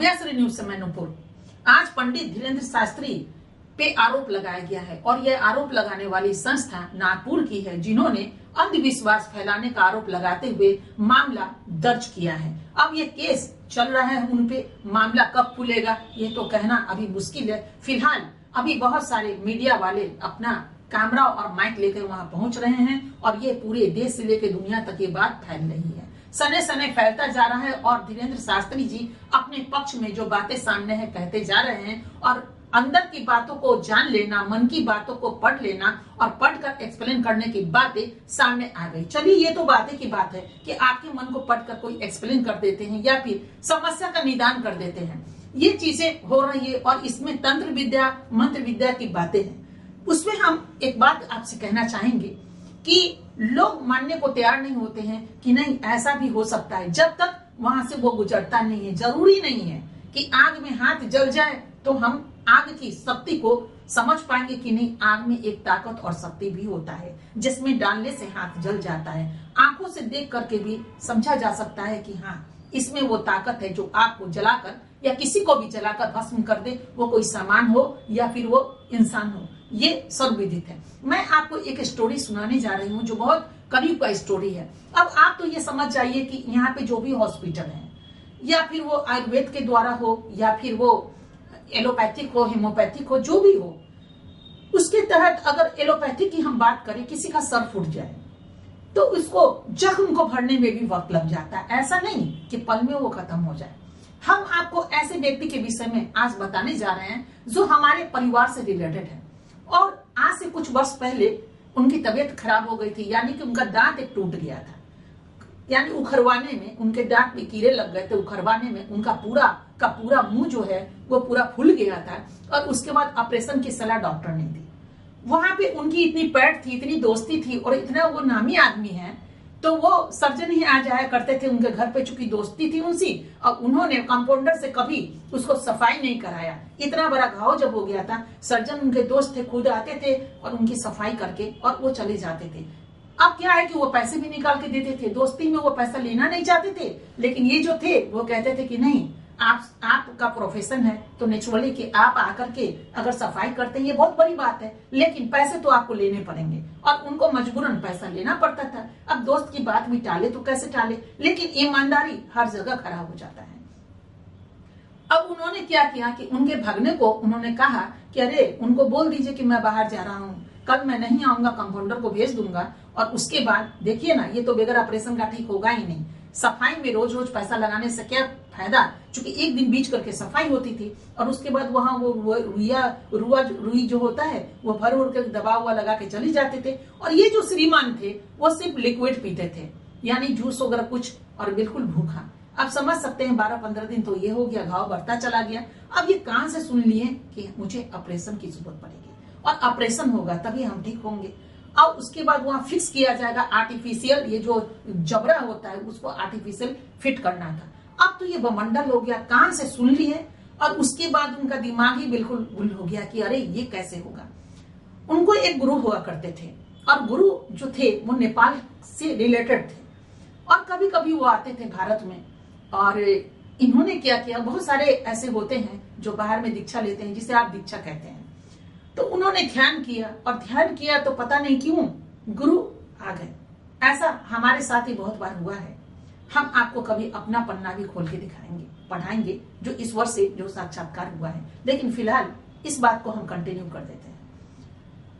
अभ्यासरी news से मैं नूपुर। आज पंडित धीरेन्द्र शास्त्री पे आरोप लगाया गया है और यह आरोप लगाने वाली संस्था नागपुर की है, जिन्होंने अंधविश्वास फैलाने का आरोप लगाते हुए मामला दर्ज किया है। अब ये केस चल रहा है, उन पे मामला कब खुलेगा ये तो कहना अभी मुश्किल है। फिलहाल अभी बहुत सारे मीडिया वाले अपना कैमरा और माइक लेकर वहां पहुंच रहे हैं और ये पूरे देश से लेकर दुनिया तक ये बात फैल रही है, सने सने फैलता जा रहा है। और धीरेन्द्र शास्त्री जी अपने पक्ष में जो बातें सामने है कहते जा रहे हैं और अंदर की बातों को जान लेना, मन की बातों को पढ़ लेना और पढ़कर एक्सप्लेन करने की बातें सामने आ गई। चलिए ये तो बातें की बात है कि आपके मन को पढ़कर कोई एक्सप्लेन कर देते हैं या फिर समस्या का निदान कर देते हैं, ये चीजें हो रही है और इसमें तंत्र विद्या मंत्र विद्या की बातें हैं। उसमें हम एक बात आपसे कहना चाहेंगे कि लोग मानने को तैयार नहीं होते हैं कि नहीं ऐसा भी हो सकता है, जब तक वहां से वो गुजरता नहीं है। जरूरी नहीं है कि आग में हाथ जल जाए तो हम आग की शक्ति को समझ पाएंगे कि नहीं, आग में एक ताकत और शक्ति भी होता है जिसमें डालने से हाथ जल जाता है। आंखों से देख करके भी समझा जा सकता है कि हाँ इसमें वो ताकत है जो आग को जलाकर या किसी को भी जलाकर भस्म कर दे, वो कोई सामान हो या फिर वो इंसान हो, ये सर्वविदित है। मैं आपको एक स्टोरी सुनाने जा रही हूँ जो बहुत करीब का स्टोरी है। अब आप तो ये समझ जाइए कि यहाँ पे जो भी हॉस्पिटल है या फिर वो आयुर्वेद के द्वारा हो या फिर वो एलोपैथिक हो, होम्योपैथिक हो, जो भी हो, उसके तहत अगर एलोपैथिक की हम बात करें, किसी का सर फूट जाए तो उसको जख्म को भरने में भी वक्त लग जाता है। ऐसा नहीं कि पल में वो खत्म हो जाए। हम आपको ऐसे व्यक्ति के विषय में आज बताने जा रहे हैं जो हमारे परिवार से रिलेटेड है और आज से कुछ वर्ष पहले उनकी तबीयत खराब हो गई थी, यानी कि उनका दांत एक टूट गया था, यानी उखरवाने में उनके दांत में कीड़े लग गए थे। उखरवाने में उनका पूरा मुंह जो है वो पूरा फूल गया था और उसके बाद ऑपरेशन की सलाह डॉक्टर ने दी। वहां पे उनकी इतनी पैठ थी, इतनी दोस्ती थी और इतना वो नामी आदमी है, तो वो सर्जन ही आ जाया करते थे उनके घर पे, चूंकि दोस्ती थी उनसी। और उन्होंने कंपाउंडर से कभी उसको सफाई नहीं कराया। इतना बड़ा घाव जब हो गया था, सर्जन उनके दोस्त थे, खुद आते थे और उनकी सफाई करके और वो चले जाते थे। अब क्या है कि वो पैसे भी निकाल के देते थे, दोस्ती में वो पैसा लेना नहीं चाहते थे, लेकिन ये जो थे वो कहते थे कि नहीं, आपका प्रोफेशन है तो नेचुरली कि आप आकर के अगर सफाई करते हैं ये बहुत बड़ी बात है, लेकिन पैसे तो आपको लेने पड़ेंगे। और उनको मजबूरन पैसा लेना पड़ता था। अब दोस्त की बात भी टाले तो कैसे टाले, लेकिन ईमानदारी हर जगह खराब हो जाता है। अब उन्होंने क्या किया कि उनके भगने को उन्होंने कहा कि अरे उनको बोल दीजिए कि मैं बाहर जा रहा हूँ, कल मैं नहीं आऊंगा, कंपाउंडर को भेज दूंगा और उसके बाद देखिए ना, ये तो बगैर ऑपरेशन का ठीक होगा ही नहीं। सफाई में रोज रोज पैसा लगाने से क्या फायदा, क्योंकि एक दिन बीच करके सफाई होती थी और उसके बाद वहां वो रुई जो होता है वो भर उड़ कर दबा हुआ लगा के चले जाते थे। और ये जो श्रीमान थे वो सिर्फ लिक्विड पीते थे, यानी जूस वगैरह कुछ, और बिल्कुल भूखा। आप समझ सकते हैं 12-15 दिन तो ये हो गया, घाव बढ़ता चला गया। अब ये कहां से सुन लिए कि मुझे ऑपरेशन की जरूरत पड़ेगी और ऑपरेशन होगा तभी हम ठीक होंगे। और उसके बाद वहां फिक्स किया जाएगा आर्टिफिशियल, ये जो जबड़ा होता है उसको आर्टिफिशियल फिट करना था। अब तो ये बमंडल हो गया, कहां से सुन लिए। और उसके बाद उनका दिमाग ही बिल्कुल गुल हो गया कि अरे ये कैसे होगा। उनको एक गुरु हुआ करते थे और गुरु जो थे वो नेपाल से रिलेटेड थे और कभी कभी वो आते थे भारत में। और इन्होंने क्या किया, बहुत सारे ऐसे होते हैं जो बाहर में दीक्षा लेते हैं, जिसे आप दीक्षा कहते हैं। तो उन्होंने ध्यान किया और ध्यान किया तो पता नहीं क्यों गुरु आ गए। ऐसा हमारे साथ ही बहुत बार हुआ है। हम आपको कभी अपना पन्ना भी खोल के दिखाएंगे, पढ़ाएंगे जो इस वर्ष से जो साक्षात्कार हुआ है, लेकिन फिलहाल इस बात को हम कंटिन्यू कर देते हैं।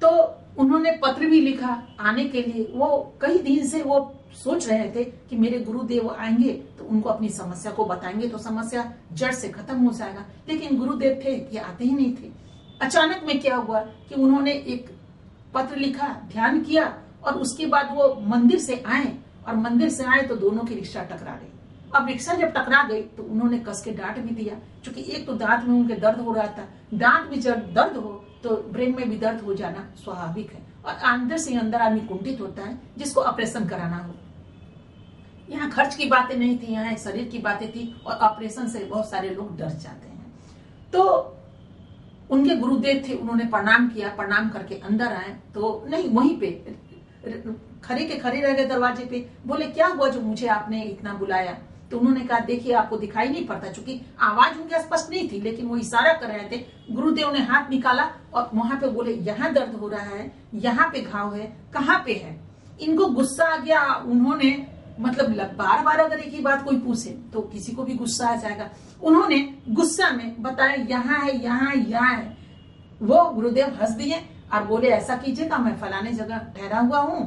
तो उन्होंने पत्र भी लिखा आने के लिए। वो कई दिन से वो सोच रहे थे कि मेरे गुरुदेव आएंगे तो उनको अपनी समस्या को बताएंगे तो समस्या जड़ से खत्म हो जाएगा, लेकिन गुरुदेव थे कि आते ही नहीं थे। अचानक में क्या हुआ कि उन्होंने एक पत्र लिखा, ध्यान किया और उसके बाद वो मंदिर से आए और मंदिर से आए तो दोनों की रिक्शा टकरा गई। अब रिक्शा जब टकरा गई तो उन्होंने कस के डांट भी दिया, क्योंकि एक तो दांत में उनके दर्द हो रहा था। दांत में जब दर्द हो तो ब्रेन में भी दर्द हो जाना स्वाभाविक है और अंदर से अंदर आदमी कुंठित होता है जिसको ऑपरेशन कराना हो। यहाँ खर्च की बातें नहीं थी, यहाँ शरीर की बातें थी और ऑपरेशन से बहुत सारे लोग डर जाते हैं। तो उनके गुरुदेव थे, उन्होंने प्रणाम किया, प्रणाम करके अंदर आए तो नहीं, वहीं पे खड़े के खड़े रह गए दरवाजे पे। बोले क्या हुआ जो मुझे आपने इतना बुलाया। तो उन्होंने कहा देखिए आपको दिखाई नहीं पड़ता, चूंकि आवाज उनकी स्पष्ट नहीं थी लेकिन वो इशारा कर रहे थे। गुरुदेव ने हाथ निकाला और वहां पे बोले यहाँ दर्द हो रहा है, यहाँ पे घाव है, कहाँ पे है। इनको गुस्सा आ गया। उन्होंने मतलब बार बार अगर एक ही बात कोई पूछे तो किसी को भी गुस्सा आ जाएगा। उन्होंने गुस्सा में बताया यहाँ है, यहाँ है, यहाँ है। वो गुरुदेव हंस दिए और बोले ऐसा कीजिएगा, मैं फलाने जगह ठहरा हुआ हूँ,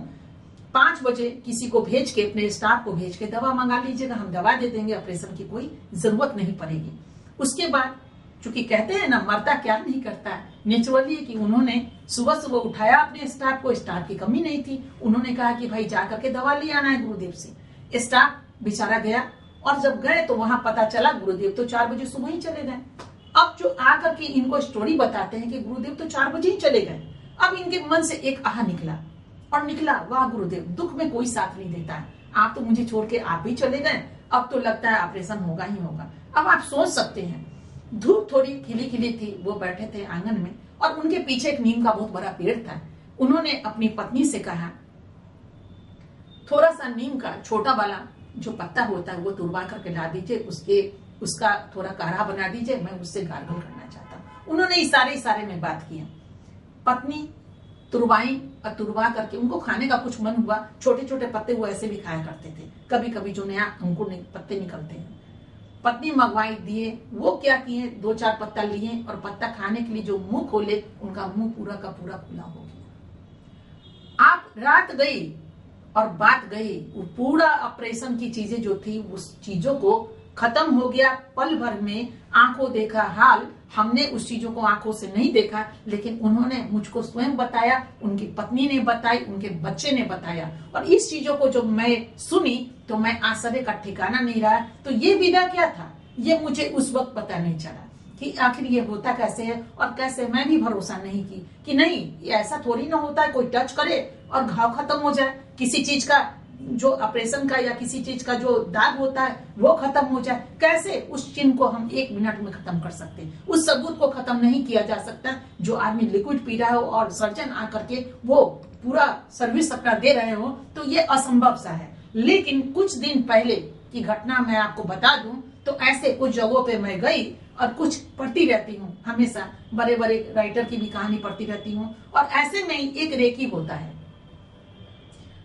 5 बजे किसी को भेज के, अपने स्टाफ को भेज के दवा मंगा लीजिएगा, हम दवा दे देंगे, ऑपरेशन की कोई जरूरत नहीं पड़ेगी। उसके बाद चूंकि कहते हैं ना मरता क्या नहीं करता, नेचुरली कि उन्होंने सुबह सुबह उठाया अपने स्टाफ को, स्टाफ की कमी नहीं थी। उन्होंने कहा कि भाई जाकर के दवा ले आना है गुरुदेव से। स्टाफ बेचारा गया और जब गए तो वहां पता चला गुरुदेव तो 4 बजे सुबह ही चले गए। अब जो आकर के इनको स्टोरी बताते हैं कि गुरुदेव तो 4 बजे ही चले गए। अब इनके मन से एक आह निकला और निकला, वाह गुरुदेव, दुख में कोई साथ नहीं देता है, आप तो मुझे छोड़ के आप ही चले गए, अब तो लगता है ऑपरेशन होगा ही होगा। अब आप सोच सकते हैं, धूप थोड़ी खिली खिली थी, वो बैठे थे आंगन में और उनके पीछे एक नीम का बहुत बड़ा पेड़ था। उन्होंने अपनी पत्नी से कहा थोड़ा सा नीम का छोटा वाला जो पत्ता होता है वो तुड़वा करके ला दीजिए, उसका थोड़ा काढ़ा बना दीजिए, मैं उससे गार्गल करना चाहता हूँ। उन्होंने इशारे में बात किया। पत्नी तुरवाई और तुरवा करके उनको खाने का कुछ मन हुआ। छोटे छोटे पत्ते वो ऐसे भी खाया करते थे, कभी कभी जो नया अंकुर पत्ते निकलते हैं। पत्नी मंगवाई दिए, वो क्या किए 2-4 पत्ता लिए और पत्ता खाने के लिए जो मुंह खोले, उनका मुंह पूरा का पूरा खुला हो गया। आप रात गई और बात गई, वो पूरा ऑपरेशन की चीजें जो थी उस चीजों को खत्म हो गया पल भर में। आंखों देखा हाल, हमने उस चीजों को आंखों से नहीं देखा लेकिन उन्होंने मुझको स्वयं बताया, उनकी पत्नी ने बताई, उनके बच्चे ने बताया। और इस चीजों को जब मैं सुनी तो मैं आश्चर्य का ठिकाना नहीं रहा। तो ये विधा क्या था, ये मुझे उस वक्त पता नहीं चला कि आखिर ये होता कैसे है और कैसे। मैं भी भरोसा नहीं की कि नहीं ये ऐसा थोड़ी ना होता है, कोई टच करे और घाव खत्म हो जाए, किसी चीज का जो ऑपरेशन का या किसी चीज का जो दाग होता है वो खत्म हो जाए। कैसे उस चिन्ह को हम 1 मिनट में खत्म कर सकते हैं, उस सबूत को खत्म नहीं किया जा सकता। जो आदमी लिक्विड पी रहा हो और सर्जन आकर के वो पूरा सर्विस अपना दे रहे हो तो ये असंभव सा है। लेकिन कुछ दिन पहले की घटना मैं आपको बता दूं तो ऐसे कुछ जगहों पे मैं गई और कुछ पढ़ती रहती हूँ, हमेशा बड़े बड़े राइटर की भी कहानी पढ़ती रहती हूँ। और ऐसे में एक रेकी होता है,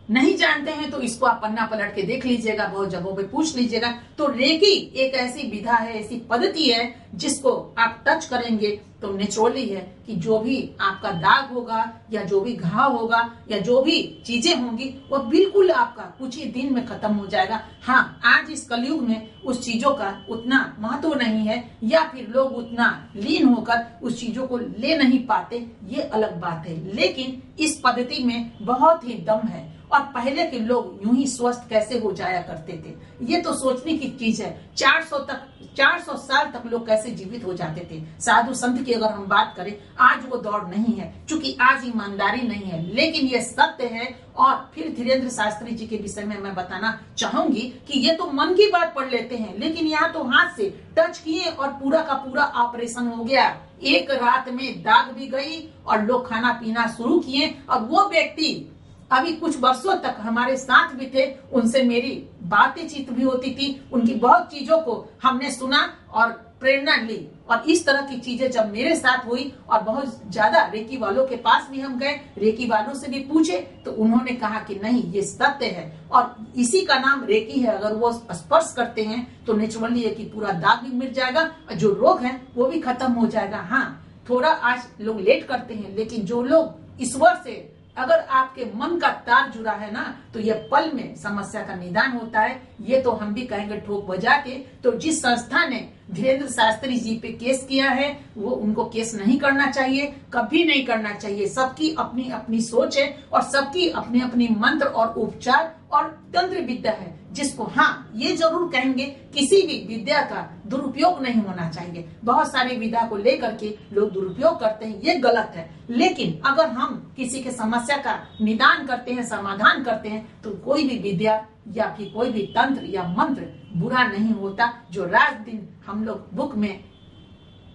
नहीं जानते हैं तो इसको आप पन्ना पलट के देख लीजिएगा, बहुत जगहों पे पूछ लीजिएगा। तो रेकी एक ऐसी विधा है, ऐसी पद्धति है जिसको आप टच करेंगे तो नेचुरली है कि जो भी आपका दाग होगा या जो भी घाव होगा या जो भी चीजें होंगी वो बिल्कुल आपका कुछ ही दिन में खत्म हो जाएगा। हाँ, आज इस कलयुग में उस चीजों का उतना महत्व नहीं है या फिर लोग उतना लीन होकर उस चीजों को ले नहीं पाते, ये अलग बात है। लेकिन इस पद्धति में बहुत ही दम है और पहले के लोग यूं ही स्वस्थ कैसे हो जाया करते थे, ये तो सोचने की चीज है। 400 साल तक लोग कैसे जीवित हो जाते थे। साधु संत की अगर हम बात करें, आज वो दौड़ नहीं है क्योंकि आज ईमानदारी नहीं है, लेकिन ये सत्य है। और फिर धीरेन्द्र शास्त्री जी के विषय में मैं बताना चाहूंगी कि ये तो मन की बात पढ़ लेते हैं, लेकिन यहाँ तो हाथ से टच किए और पूरा का पूरा ऑपरेशन हो गया। एक रात में दाग भी गई और लोग खाना पीना शुरू किए। और वो व्यक्ति अभी कुछ वर्षों तक हमारे साथ भी थे, उनसे मेरी बातचीत भी होती थी, उनकी बहुत चीजों को हमने सुना और प्रेरणा ली। और इस तरह की चीजें जब मेरे साथ हुई और बहुत ज्यादा रेकी वालों के पास भी हम गए, रेकी वालों से भी पूछे तो उन्होंने कहा कि नहीं ये सत्य है और इसी का नाम रेकी है। अगर वो स्पर्श करते हैं तो नेचुरली है कि पूरा दाग भी मिट जाएगा और जो रोग है वो भी खत्म हो जाएगा। हाँ, थोड़ा आज लोग लेट करते हैं, लेकिन जो लोग ईश्वर से अगर आपके मन का तार जुड़ा है ना तो ये पल में समस्या का निदान होता है। ये तो हम भी कहेंगे ठोक बजा के। तो जिस संस्था ने धीरेन्द्र शास्त्री जी पे केस किया है वो उनको केस नहीं करना चाहिए, कभी नहीं करना चाहिए। सबकी अपनी अपनी सोच है और सबकी अपनी अपनी मंत्र और उपचार और तंत्र विद्या है, जिसको हाँ ये जरूर कहेंगे किसी भी विद्या का दुरुपयोग नहीं होना चाहिए। बहुत सारी विद्या को लेकर के लोग दुरुपयोग करते हैं, ये गलत है। लेकिन अगर हम किसी के समस्या का निदान करते हैं, समाधान करते हैं, तो कोई भी विद्या या फिर कोई भी तंत्र या मंत्र बुरा नहीं होता। जो रात दिन हम लोग बुक में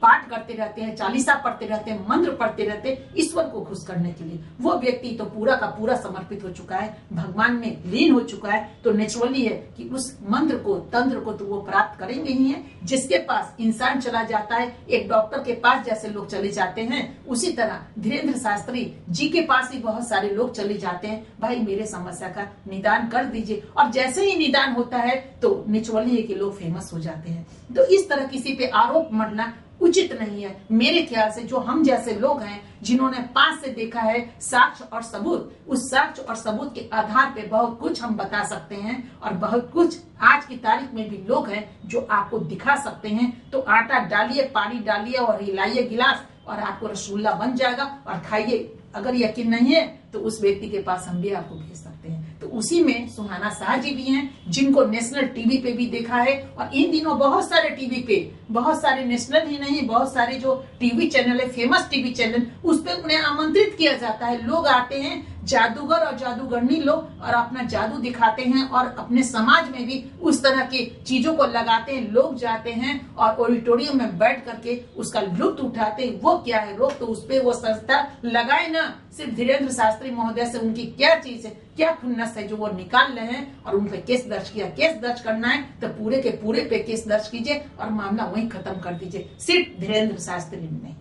पाठ करते रहते हैं, चालीसा पढ़ते रहते हैं, मंत्र पढ़ते रहते हैं ईश्वर को खुश करने के लिए, वो व्यक्ति तो पूरा का पूरा समर्पित हो चुका है, भगवान में लीन हो चुका है। तो नेचुरली है कि उस मंत्र को, तंत्र को तो वो प्राप्त करेंगे ही है। जिसके पास इंसान चला जाता है, एक डॉक्टर के पास जैसे लोग चले जाते हैं, उसी तरह धीरेन्द्र शास्त्री जी के पास ही बहुत सारे लोग चले जाते हैं, भाई मेरे समस्या का निदान कर दीजिए। और जैसे ही निदान होता है तो नेचुरली है कि लोग फेमस हो जाते हैं। तो इस तरह किसी पे आरोप मढ़ना उचित नहीं है। मेरे ख्याल से जो हम जैसे लोग हैं, जिन्होंने पास से देखा है साक्ष्य और सबूत, उस साक्ष्य और सबूत के आधार पे बहुत कुछ हम बता सकते हैं, और बहुत कुछ आज की तारीख में भी लोग हैं जो आपको दिखा सकते हैं। तो आटा डालिए, पानी डालिए और हिलाइए गिलास, और आपको रसगुल्ला बन जाएगा और खाइए। अगर यकीन नहीं है तो उस व्यक्ति के पास हम भी आपको भेज सकते हैं। तो उसी में सुहाना शाह जी भी हैं, जिनको नेशनल टीवी पे भी देखा है। और इन दिनों बहुत सारे टीवी पे, बहुत सारे नेशनल ही नहीं, बहुत सारे जो टीवी चैनल है, फेमस टीवी चैनल, उस पे उन्हें आमंत्रित किया जाता है। लोग आते हैं, जादूगर और जादूगरनी लोग, और अपना जादू दिखाते हैं और अपने समाज में भी उस तरह की चीजों को लगाते हैं। लोग जाते हैं और ऑडिटोरियम में बैठ करके उसका लुत्फ उठाते हैं। वो क्या है, लोग तो उस पे वो संस्था लगाए ना। सिर्फ धीरेन्द्र शास्त्री महोदय से उनकी क्या चीज है, क्या खुन्नस है जो वो निकाल रहे हैं, और उन पे केस दर्ज किया। केस दर्ज करना है तो पूरे के पूरे पे केस दर्ज कीजिए और मामला वहीं खत्म कर दीजिए, सिर्फ धीरेन्द्र शास्त्री नहीं।